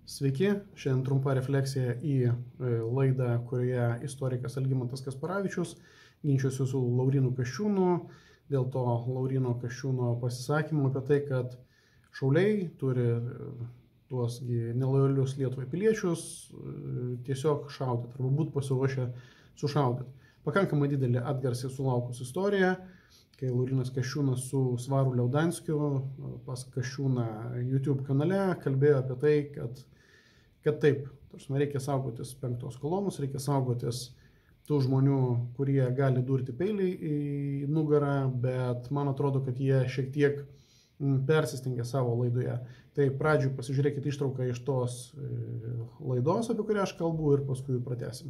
Sveiki, šiandien trumpa refleksija į laidą, kurioje istorikas Algimantas Kasparavičius ginčiuosi su Laurynu Kasčiūnu dėl to Lauryno Kasčiūno pasisakymo apie tai, kad šauliai turi tuos nelojalius Lietuvai piliečius tiesiog šaudyti arba būti pasiruošę sušaudyti. Pakankamai didelį atgarsį sulaukus istoriją, kai Laurynas Kasčiūnas su Svaru Liaudanskiu pas Kasčiūną YouTube kanale kalbėjo apie tai, kad taip, reikia saugotis penktos kolonos, reikia saugotis tų žmonių, kurie gali durti peilį į nugarą, bet man atrodo, kad jie šiek tiek persistengė savo laidoje. Tai pradžių pasižiūrėkite ištrauką iš tos laidos, apie kurią aš kalbu, ir paskui pratęsim.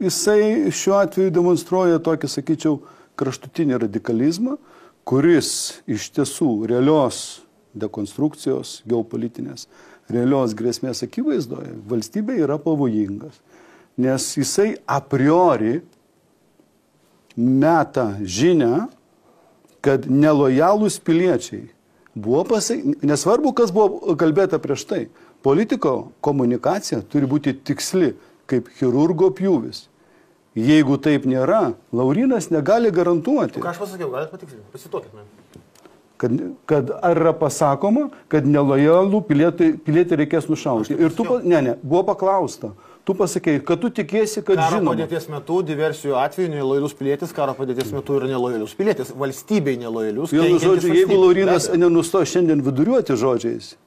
Jisai šiuo atveju demonstruoja tokį, sakyčiau, kraštutinį radikalizmą, kuris iš tiesų realios dekonstrukcijos, geopolitinės, realios grėsmės akivaizdoje valstybė yra pavojingas. Nes jisai a priori meta žinią, kad nelojalūs piliečiai buvo nesvarbu, kas buvo kalbėta prieš tai, politiko komunikacija turi būti tiksli, kaip chirurgo pjūvis. Jeigu taip nėra, Laurynas negali garantuoti. Ką aš pasakiau, galite patikslinti, pasituokit man. Kad ar yra pasakoma, kad nelojalų pilietį reikės nušauti. Ir tu, buvo paklausta. Tu pasakei, kad tu tikėsi, kad žinoma. Karo padėties metu, diversijų atveju, nelojalus pilietis, karo padėties metu yra nelojalus pilietis. Valstybei nelojalus. Vienu žodžiu, jeigu Laurynas nenusto šiandien viduriuoti žodžiais,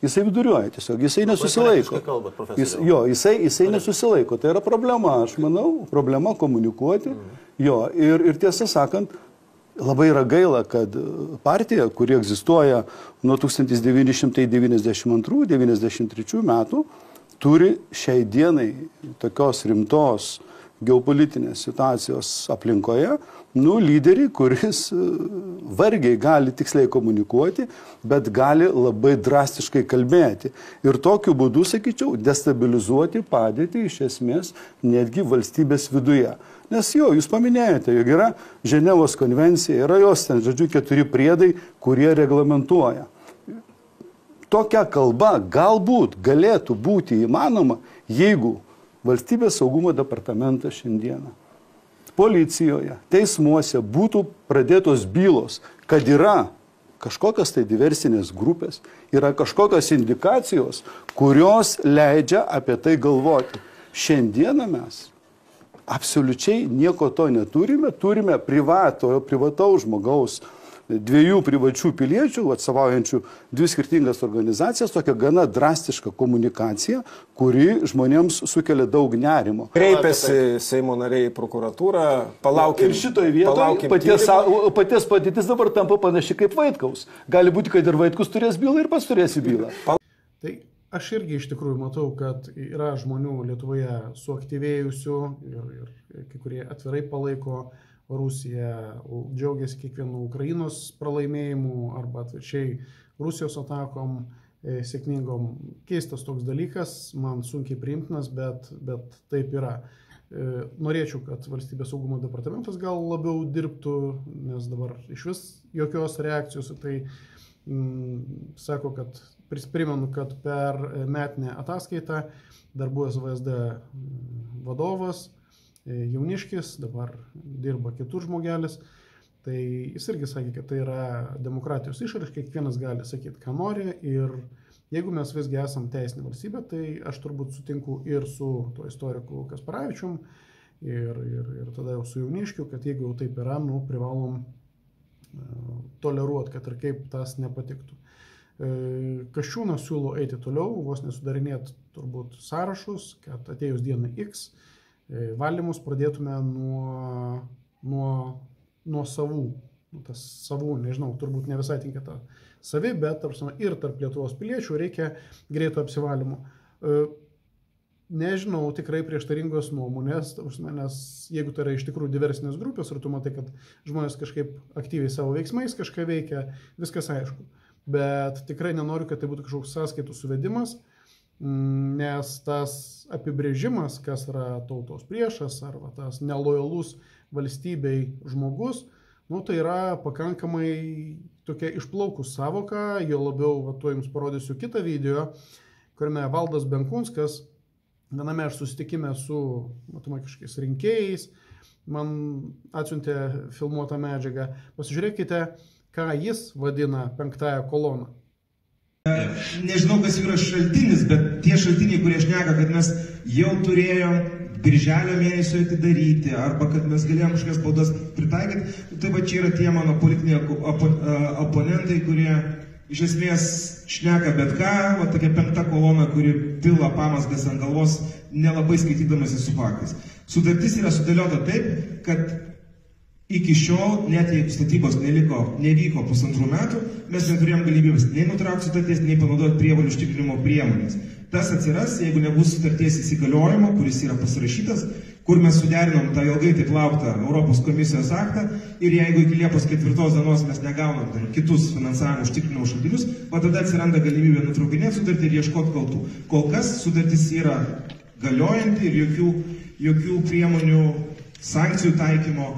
jisai viduriuoja tiesiog, jisai nesusilaiko. Jisai nesusilaiko. Tai yra problema, aš manau, problema komunikuoti. Ir tiesą sakant, labai yra gaila, kad partija, kuri egzistuoja nuo 1992-1993 metų, turi šiai dienai tokios rimtos geopolitinės situacijos aplinkoje, lyderį, kuris vargiai gali tiksliai komunikuoti, bet gali labai drastiškai kalbėti. Ir tokiu būdu, sakyčiau, destabilizuoti padėtį iš esmės netgi valstybės viduje. Nes jūs paminėjote, jog yra Ženevos konvencija, yra jos ten, 4 priedai, kurie reglamentuoja. Tokia kalba galbūt galėtų būti įmanoma, jeigu Valstybės saugumo departamentas šiandieną policijoje, teismuose būtų pradėtos bylos, kad yra kažkokios tai diversinės grupės, yra kažkokios indikacijos, kurios leidžia apie tai galvoti. Šiandieną mes absoliučiai nieko to neturime, turime privataus žmogaus, 2 privačių piliečių, atstovaujančių 2 skirtingas organizacijas, tokia gana drastiška komunikacija, kuri žmonėms sukelia daug nerimo. Kreipėsi Seimo nariai į prokuratūrą, palaukim. Ir šitoje vietoje paties padėtis dabar tampa panaši kaip Vaitkaus. Gali būti, kad ir Vaitkus turės bylą ir pats turėsi bylą. Tai aš irgi iš tikrųjų matau, kad yra žmonių Lietuvoje suaktyvėjusių ir kai kurie atvirai palaiko Rusija, džiaugiasi kiekvienu Ukrainos pralaimėjimu arba atvirkščiai Rusijos atakom sėkmingom. Keistas toks dalykas, man sunkiai priimtinas, bet taip yra. Norėčiau, kad Valstybės saugumo departamentas gal labiau dirbtų, nes dabar iš vis jokios reakcijos. Tai sako, kad primenu, kad per metinę ataskaitą dar buvęs VSD vadovas Jauniškis, dabar dirba kitur žmogelis, tai jis irgi sakė, kad tai yra demokratijos išraiška, kiekvienas gali sakyti, ką nori, ir jeigu mes visgi esam teisinė valstybė, tai aš turbūt sutinku ir su to istoriku Kasparavičium ir tada jau su Jauniškiu, kad jeigu jau taip yra, privalom toleruoti, kad ir kaip tas nepatiktų. Kasčiūnas siūlo eiti toliau, vos nesudarinėti turbūt sąrašus, kad atėjus dienai X valymus pradėtume nuo savų. Tas savų, nežinau, turbūt ne visai tinka ta savi, bet ir tarp Lietuvos piliečių reikia greito apsivalymo. Nežinau, tikrai prieštaringos nuomonės, nes jeigu tai yra iš tikrųjų diversinės grupės ir tu matai, kad žmonės kažkaip aktyviai savo veiksmais kažką veikia, viskas aišku. Bet tikrai nenoriu, kad tai būtų kažkoks sąskaitų suvedimas, nes tas apibrėžimas, kas yra tautos priešas arba tas nelojalus valstybei žmogus, tai yra pakankamai tokia išplaukus savoka, jo labiau, va, tuo jums parodysiu kitą video, kuriame Valdas Benkunskas, viename aš susitikime su, matomai, kažkokiais rinkėjais, man atsiuntė filmuotą medžiagą. Pasižiūrėkite, ką jis vadina penktąją koloną. Nežinau, kas yra šaltinis, bet tie šaltiniai, kurie šneka, kad mes jau turėjom birželio mėnesio atidaryti, arba kad mes galėjom kažkokias spaudas pritaikyti, tai va čia yra tie mano politiniai oponentai, kurie iš esmės šneka bet ką, va tokia penkta kolona, kuri pila pamasgas ant galvos, nelabai skaitydamasi su faktais. Sutartis yra sudėliota taip, kad iki šiol, net jei statybos nevyko 1,5 metų, mes neturėjom galimybės nei nutraukti sutarties, nei panaudoti prievolių užtikrinimo priemonės. Tas atsiras, jeigu nebus sutarties įsigaliojimo, kuris yra pasirašytas, kur mes suderinom tą ilgai taip lauktą Europos komisijos aktą ir jeigu iki Liepos 4 dienos mes negaunam kitus finansavimo užtikrinimo šaltinius, va tada atsiranda galimybė nutraukinėti sutartį ir ieškoti kaltų. Kol kas sutartis yra galiojanti ir jokių priemonių, sankcijų taikymo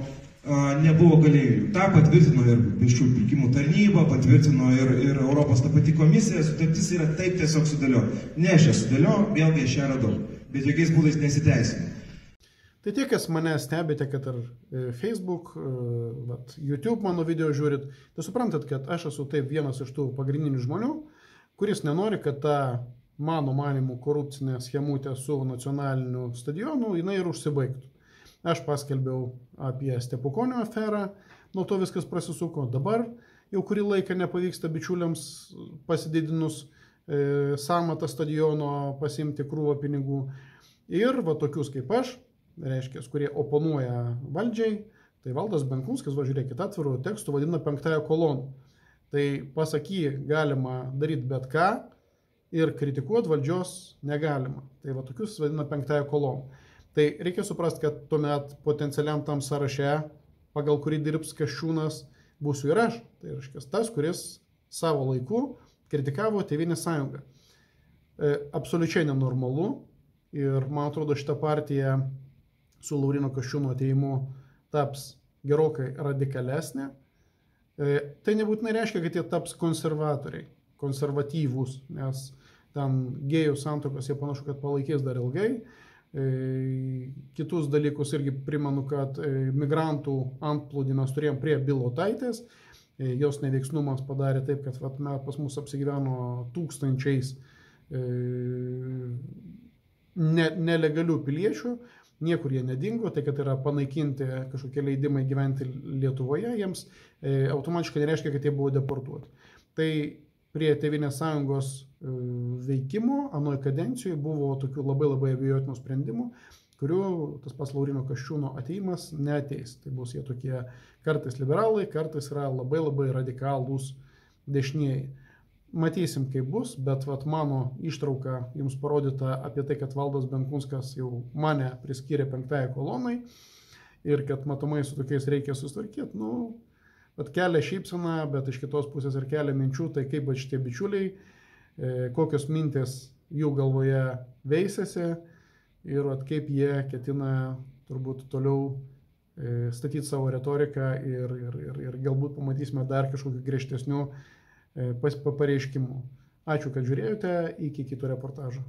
nebuvo galimybių. Ta patvirtino ir viešųjų pirkimų tarnyba, patvirtino ir Europos ta pati komisija, sutartis yra taip tiesiog sudėliota. Ne aš ją sudėliau, vėlgi aš ją radau, bet jokiais būdais nesiteisino. Tai tie, kas mane stebite, kad ir Facebook, YouTube mano video žiūrit, tai suprantat, kad aš esu taip vienas iš tų pagrindinių žmonių, kuris nenori, kad ta mano manimų korupcinė schemutė su nacionaliniu stadionu, jinai ir užsibaigtų. Aš paskelbiau apie Stepukonio aferą, nuo to viskas prasisuko. Dabar jau kurį laiką nepavyksta bičiuliams pasididinus sąmatą stadiono pasimti krūvą pinigų. Ir va tokius kaip aš, reiškia, kurie oponuoja valdžiai, tai Valdas Benkunskas, va žiūrėkit, atvirų tekstų vadina penktąją koloną. Tai pasaky galima daryti bet ką ir kritikuoti valdžios negalima. Tai va tokius vadina penktąją koloną. Tai reikia suprasti, kad tuomet potencialiam tam sąraše, pagal kurį dirbs Kasčiūnas, būsiu ir aš. Tai reiškia tas, kuris savo laiku kritikavo Tėvynės sąjungą. Absoliučiai nenormalu ir man atrodo šita partija su Lauryno Kasčiūno atėjimu taps gerokai radikalesnė. Tai nebūtinai reiškia, kad jie taps konservatoriai, konservatyvūs, nes ten gėjų santuokos jie panašu, kad palaikys dar ilgai. Kitus dalykus irgi primenu, kad migrantų antplūdį mes turėjom prie Bilotaitės, jos neveiksnumas padarė taip, kad pas mus apsigyveno tūkstančiais nelegalių piliečių, niekur jie nedingo, tai kad yra panaikinti kažkokie leidimai gyventi Lietuvoje, jiems automatiškai nereiškia, kad jie buvo deportuoti. Tai prie Tėvynės sąjungos veikimo anoj kadencijoje buvo tokių labai abejotinų sprendimų, kurių tas pats Lauryno Kasčiūno atėjimas neateis. Tai bus jie tokie kartais liberalai, kartais yra labai radikalūs dešinieji. Matysim, kaip bus, bet mano ištrauka jums parodyta apie tai, kad Valdas Benkunskas jau mane priskyrė penktąją kolonai ir kad matomai su tokiais reikia susitvarkyti. Kelia šypseną, bet iš kitos pusės ir kelia minčių, tai kaip šitie bičiuliai, kokios mintis jų galvoje veisėsi ir kaip jie ketina turbūt toliau statyti savo retoriką ir galbūt pamatysime dar kažkokių griežtesnių pareiškimų. Ačiū, kad žiūrėjote, iki kito reportažo.